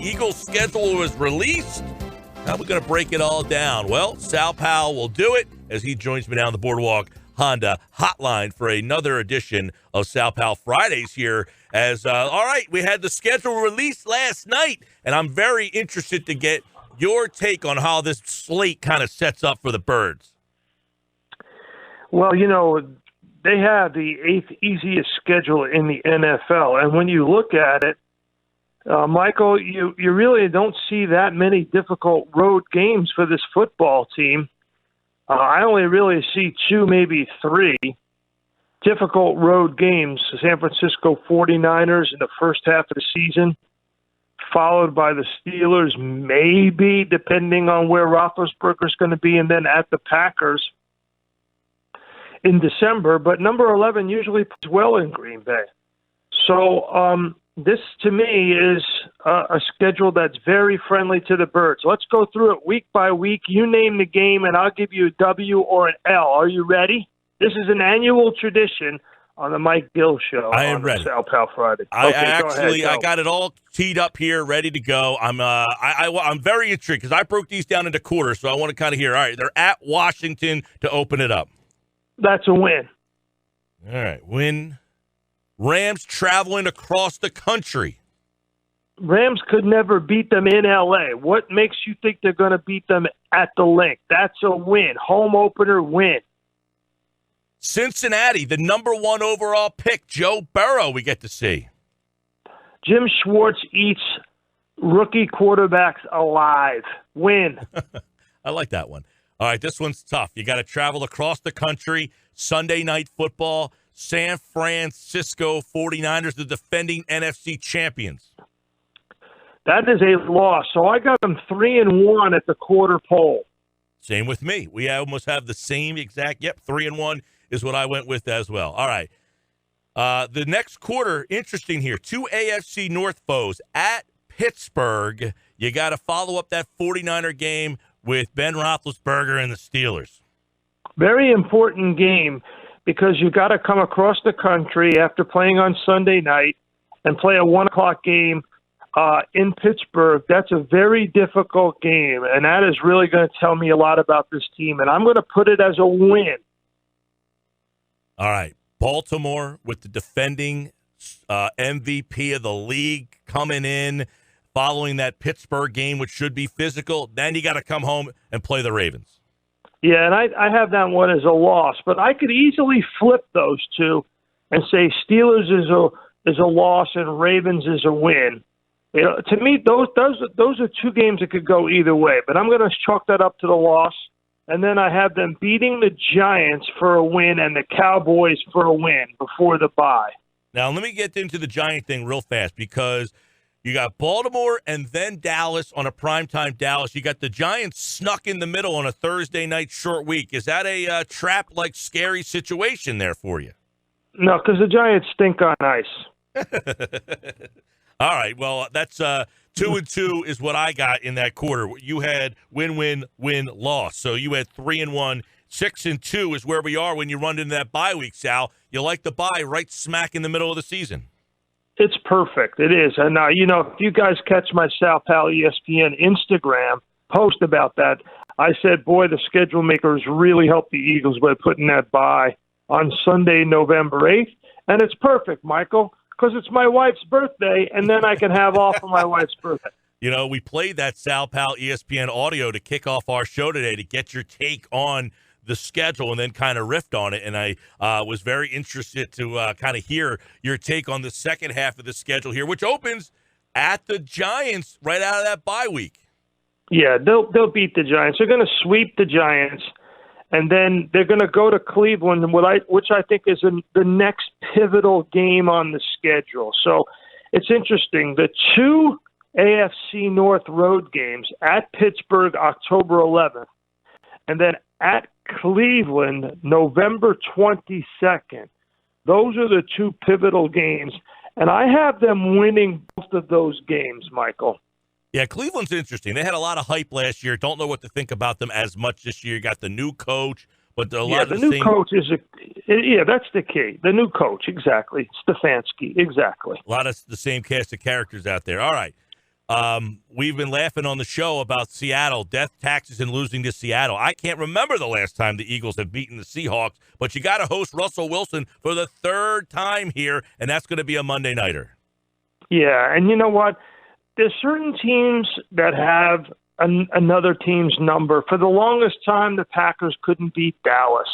Eagles' schedule was released. How are we going to break it all down? Well, Sal Powell will do it as he joins me down the Boardwalk Honda hotline for another edition of Sal Powell Fridays here. All right, we had the schedule released last night, and I'm very interested to get your take on how this slate kind of sets up for the Birds. Well, they have the 8th easiest schedule in the NFL, and when you look at it, Michael, you really don't see that many difficult road games for this football team. I only really see 2, maybe 3 difficult road games. San Francisco 49ers in the first half of the season, followed by the Steelers, maybe, depending on where Roethlisberger's going to be, and then at the Packers in December. But number 11 usually plays well in Green Bay. So this, to me, is a schedule that's very friendly to the Birds. Let's go through it week by week. You name the game, and I'll give you a W or an L. Are you ready? This is an annual tradition on the Mike Gill Show. I am ready. Sal Powell Friday. I got it all teed up here, ready to go. I'm very intrigued because I broke these down into quarters, so I want to kind of hear. All right, they're at Washington to open it up. That's a win. All right, win. Rams traveling across the country. Rams could never beat them in L.A. What makes you think they're going to beat them at the Link? That's a win. Home opener win. Cincinnati, the number 1 overall pick, Joe Burrow, we get to see. Jim Schwartz eats rookie quarterbacks alive. Win. I like that one. All right, this one's tough. You got to travel across the country. Sunday night football. San Francisco 49ers, the defending NFC champions. That is a loss. So I got them 3-1 at the quarter poll. Same with me. We almost have the same exact. 3-1 is what I went with as well. All right. The next quarter, interesting here. 2 AFC North foes at Pittsburgh. You got to follow up that 49er game with Ben Roethlisberger and the Steelers. Very important game because you got to come across the country after playing on Sunday night and play a 1 o'clock game in Pittsburgh. That's a very difficult game, and that is really going to tell me a lot about this team, and I'm going to put it as a win. All right. Baltimore with the defending MVP of the league coming in following that Pittsburgh game, which should be physical. Then you got to come home and play the Ravens. Yeah, and I have that one as a loss, but I could easily flip those two and say Steelers is a loss and Ravens is a win. To me, those are 2 games that could go either way, but I'm going to chalk that up to the loss. And then I have them beating the Giants for a win and the Cowboys for a win before the bye. Now, let me get into the Giant thing real fast because you got Baltimore and then Dallas on a primetime Dallas. You got the Giants snuck in the middle on a Thursday night short week. Is that a trap-like scary situation there for you? No, because the Giants stink on ice. All right, well, that's 2-2 is what I got in that quarter. You had win, loss. So you had 3-1. 6-2 is where we are when you run into that bye week, Sal. You like the bye right smack in the middle of the season. It's perfect. It is. And now, if you guys catch my Sal Powell ESPN Instagram post about that, I said, boy, the schedule makers really helped the Eagles by putting that bye on Sunday, November 8th. And it's perfect, Michael, because it's my wife's birthday, and then I can have off for my wife's birthday. We played that Sal Powell ESPN audio to kick off our show today to get your take on the schedule and then kind of riffed on it. And I was very interested to kind of hear your take on the second half of the schedule here, which opens at the Giants right out of that bye week. Yeah, they'll beat the Giants. They're going to sweep the Giants. And then they're going to go to Cleveland, which I think is the next pivotal game on the schedule. So it's interesting. The 2 AFC North road games at Pittsburgh, October 11th, and then at Cleveland, November 22nd. Those are the 2 pivotal games. And I have them winning both of those games, Michael. Yeah, Cleveland's interesting. They had a lot of hype last year. Don't know what to think about them as much this year. You got the new coach, but a lot of the new coach is that's the key. The new coach, exactly. Stefanski, exactly. A lot of the same cast of characters out there. All right. We've been laughing on the show about Seattle, death, taxes, and losing to Seattle. I can't remember the last time the Eagles have beaten the Seahawks, but you got to host Russell Wilson for the third time here, and that's going to be a Monday nighter. Yeah, and you know what? There's certain teams that have another team's number. For the longest time, the Packers couldn't beat Dallas.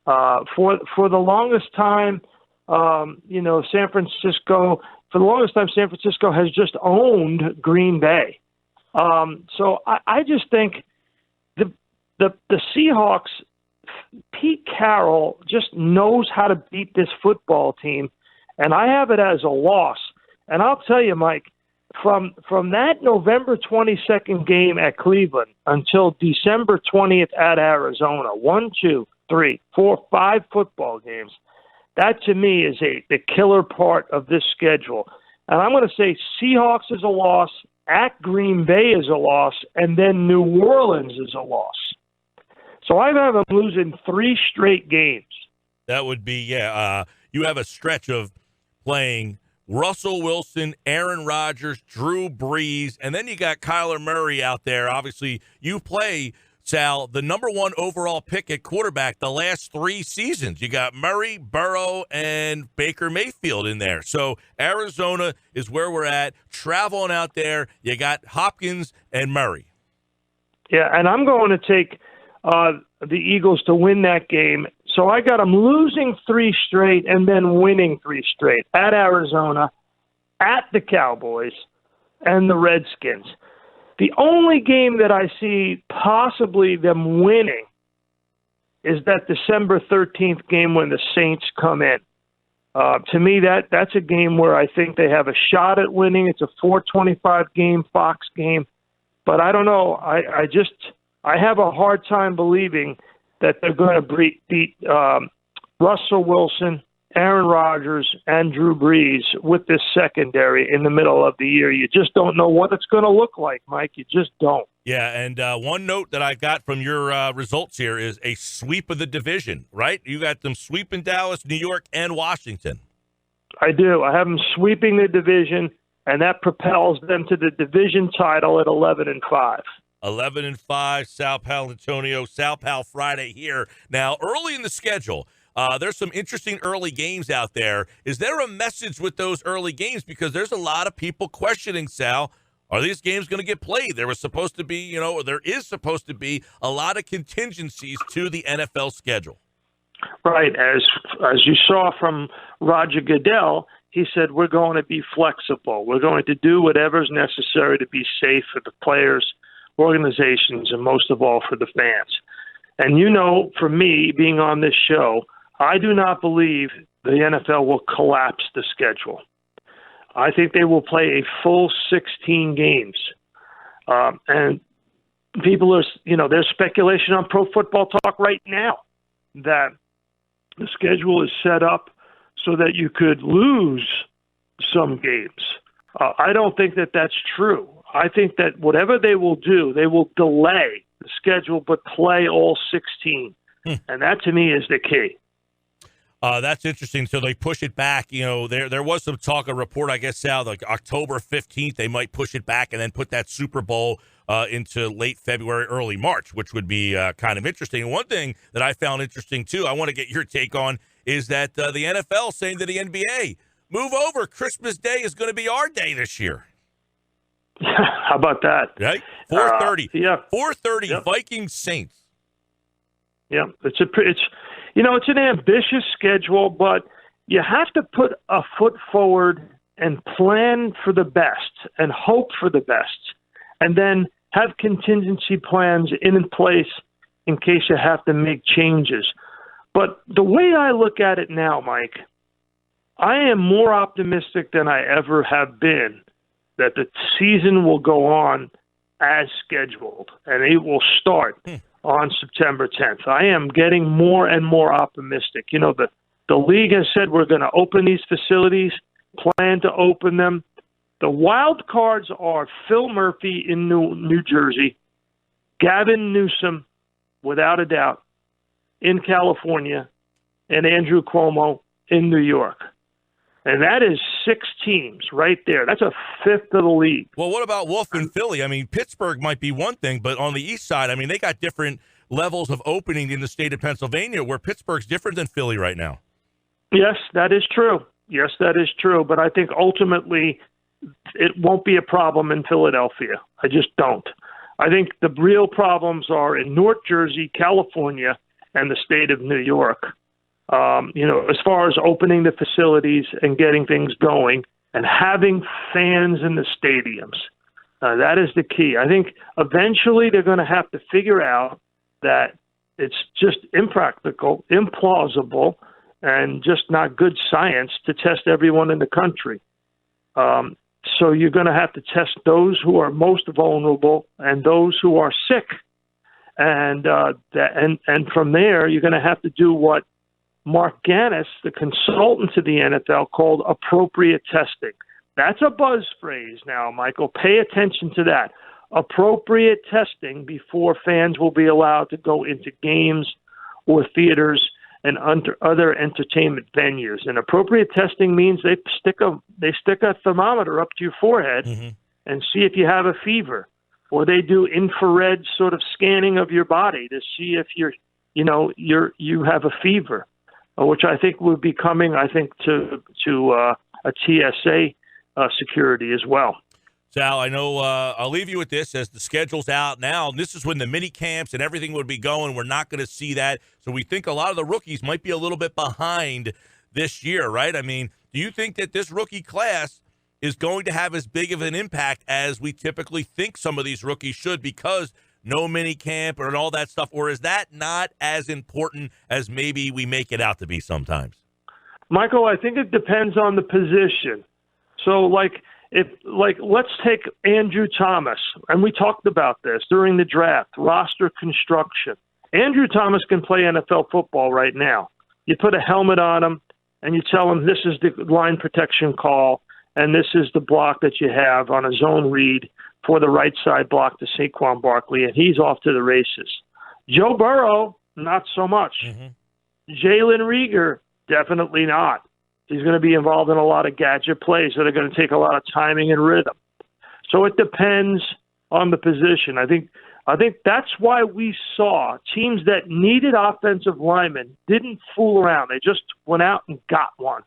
For the longest time, San Francisco. For the longest time, San Francisco has just owned Green Bay. So I just think the Seahawks, Pete Carroll just knows how to beat this football team, and I have it as a loss. And I'll tell you, Mike, from that November 22nd game at Cleveland until December 20th at Arizona, 1, 2, 3, 4, 5 football games, that to me is the killer part of this schedule. And I'm going to say Seahawks is a loss, at Green Bay is a loss, and then New Orleans is a loss. So I have them losing 3 straight games. That would be, you have a stretch of playing Russell Wilson, Aaron Rodgers, Drew Brees, and then you got Kyler Murray out there. Obviously, you play, Sal, the number 1 overall pick at quarterback the last 3 seasons. You got Murray, Burrow, and Baker Mayfield in there. So Arizona is where we're at. Traveling out there, you got Hopkins and Murray. Yeah, and I'm going to take the Eagles to win that game. So I got them losing 3 straight and then winning 3 straight at Arizona, at the Cowboys, and the Redskins. The only game that I see possibly them winning is that December 13th game when the Saints come in. To me, that's a game where I think they have a shot at winning. It's a 4:25 game, Fox game. But I don't know. I have a hard time believing that they're going to beat Russell Wilson, Aaron Rodgers, and Drew Brees with this secondary in the middle of the year. You just don't know what it's going to look like, Mike. You just don't. Yeah, and one note that I got from your results here is a sweep of the division, right? You got them sweeping Dallas, New York, and Washington. I do. I have them sweeping the division, and that propels them to the division title at 11-5. 11-5, Sal Paolantonio, Sal Pal Friday here. Now, early in the schedule, there's some interesting early games out there. Is there a message with those early games? Because there's a lot of people questioning, Sal, are these games going to get played? There was supposed to be, there is supposed to be a lot of contingencies to the NFL schedule. Right. As you saw from Roger Goodell, he said, we're going to be flexible. We're going to do whatever's necessary to be safe for the players, organizations, and most of all for the fans. And for me, being on this show, I do not believe the NFL will collapse the schedule. I think they will play a full 16 games. And people are, there's speculation on Pro Football Talk right now that the schedule is set up so that you could lose some games. I don't think that that's true. I think that whatever they will do, they will delay the schedule but play all 16. And that, to me, is the key. That's interesting. So they push it back. There was some talk, a report, I guess, Sal, like October 15th, they might push it back and then put that Super Bowl into late February, early March, which would be kind of interesting. And one thing that I found interesting, too, I want to get your take on, is that the NFL saying to the NBA, move over. Christmas Day is going to be our day this year. How about that? Right? 4:30. Yeah. 4:30, Yep. Vikings Saints. Yeah, it's an ambitious schedule, but you have to put a foot forward and plan for the best and hope for the best, and then have contingency plans in place in case you have to make changes. But the way I look at it now, Mike, I am more optimistic than I ever have been that the season will go on as scheduled, and it will start on September 10th. I am getting more and more optimistic. The league has said we're going to open these facilities, plan to open them. The wild cards are Phil Murphy in New Jersey, Gavin Newsom, without a doubt, in California, and Andrew Cuomo in New York. And that is 6 teams right there. That's a fifth of the league. Well, what about Wolf and Philly? I mean, Pittsburgh might be one thing, but on the east side, I mean, they got different levels of opening in the state of Pennsylvania, where Pittsburgh's different than Philly right now. Yes, that is true. Yes, that is true. But I think ultimately it won't be a problem in Philadelphia. I just don't. I think the real problems are in North Jersey, California, and the state of New York. As far as opening the facilities and getting things going and having fans in the stadiums. That is the key. I think eventually they're going to have to figure out that it's just impractical, implausible, and just not good science to test everyone in the country. So you're going to have to test those who are most vulnerable and those who are sick. And from there, you're going to have to do what Mark Gannis, the consultant to the NFL, called appropriate testing. That's a buzz phrase now, Michael. Pay attention to that. Appropriate testing before fans will be allowed to go into games or theaters and other entertainment venues. And appropriate testing means they stick a thermometer up to your forehead and see if you have a fever, or they do infrared sort of scanning of your body to see if you have a fever, which I think will be coming, to a TSA security as well. Sal, I know I'll leave you with this as the schedule's out now. And this is when the mini camps and everything would be going. We're not going to see that. So we think a lot of the rookies might be a little bit behind this year, right? I mean, do you think that this rookie class is going to have as big of an impact as we typically think some of these rookies should because no mini camp and all that stuff? Or is that not as important as maybe we make it out to be sometimes? Michael, I think it depends on the position. So, let's take Andrew Thomas, and we talked about this during the draft, roster construction. Andrew Thomas can play NFL football right now. You put a helmet on him, and you tell him this is the line protection call, and this is the block that you have on a zone read for the right side block to Saquon Barkley, and he's off to the races. Joe Burrow, not so much. Jalen Reagor, definitely not. He's going to be involved in a lot of gadget plays that are going to take a lot of timing and rhythm. So it depends on the position. I think that's why we saw teams that needed offensive linemen didn't fool around. They just went out and got one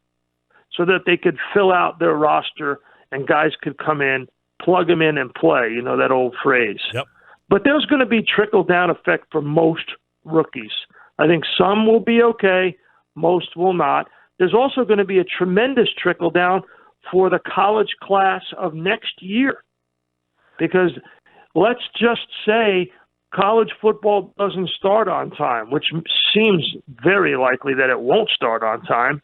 so that they could fill out their roster and guys could come in, plug them in and play, that old phrase. Yep. But there's going to be trickle-down effect for most rookies. I think some will be okay, most will not. There's also going to be a tremendous trickle-down for the college class of next year. Because let's just say college football doesn't start on time, which seems very likely that it won't start on time.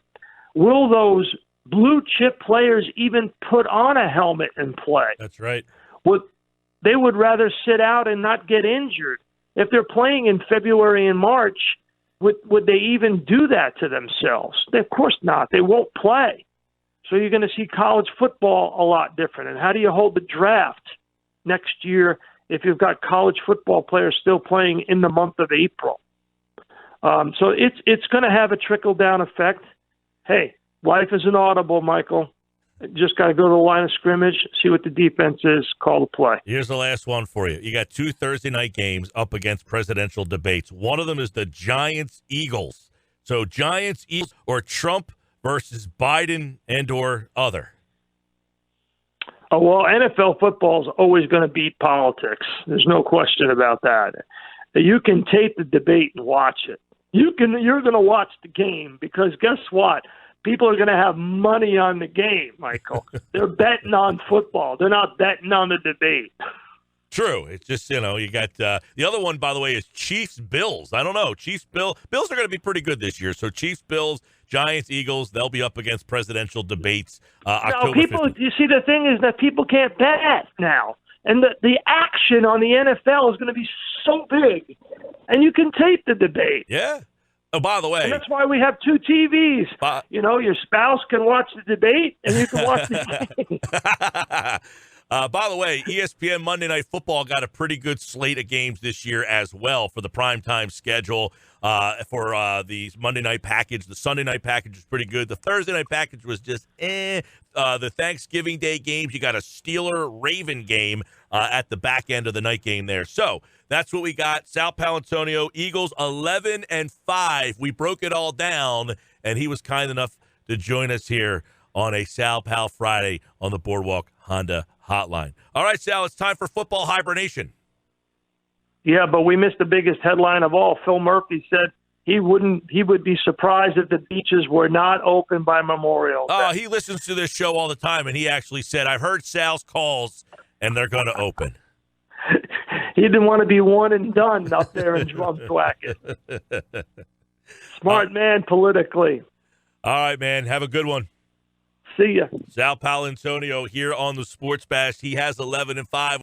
Will those blue-chip players even put on a helmet and play? That's right. They would rather sit out and not get injured. If they're playing in February and March, would they even do that to themselves? Of course not. They won't play. So you're going to see college football a lot different. And how do you hold the draft next year if you've got college football players still playing in the month of April? So it's going to have a trickle-down effect. Hey, life is an audible, Michael. Just got to go to the line of scrimmage, see what the defense is, call the play. Here's the last one for you. You got 2 Thursday night games up against presidential debates. One of them is the Giants-Eagles. So Giants-Eagles or Trump versus Biden and or other? Oh, well, NFL football is always going to beat politics. There's no question about that. You can tape the debate and watch it. You're going to watch the game because guess what? People are going to have money on the game, Michael. They're betting on football. They're not betting on the debate. True. It's just, you got the other one, by the way, is Chiefs-Bills. I don't know. Bills are going to be pretty good this year. So Chiefs-Bills, Giants-Eagles, they'll be up against presidential debates October 15th. You see, the thing is that people can't bet now. And the action on the NFL is going to be so big. And you can tape the debate. Yeah. Oh, by the way. And that's why we have 2 TVs. Your spouse can watch the debate, and you can watch the game. By the way, ESPN Monday Night Football got a pretty good slate of games this year as well for the primetime schedule. For the Monday night package, the Sunday night package was pretty good. The Thursday night package was just the Thanksgiving Day games, you got a Steeler-Raven game at the back end of the night game there. So that's what we got. Sal Paolantonio, Eagles 11-5. We broke it all down, and he was kind enough to join us here on a Sal Pal Friday on the Boardwalk Honda Hotline. All right, Sal, it's time for football hibernation. Yeah, but we missed the biggest headline of all. Phil Murphy said he would be surprised if the beaches were not open by Memorial Day. Oh, he listens to this show all the time, and he actually said, I've heard Sal's calls, and they're going to open. He didn't want to be one and done up there in Drumthwacket. Smart man politically. All right, man. Have a good one. See ya. Sal Paolantonio here on the Sports Bash. He has 11-5.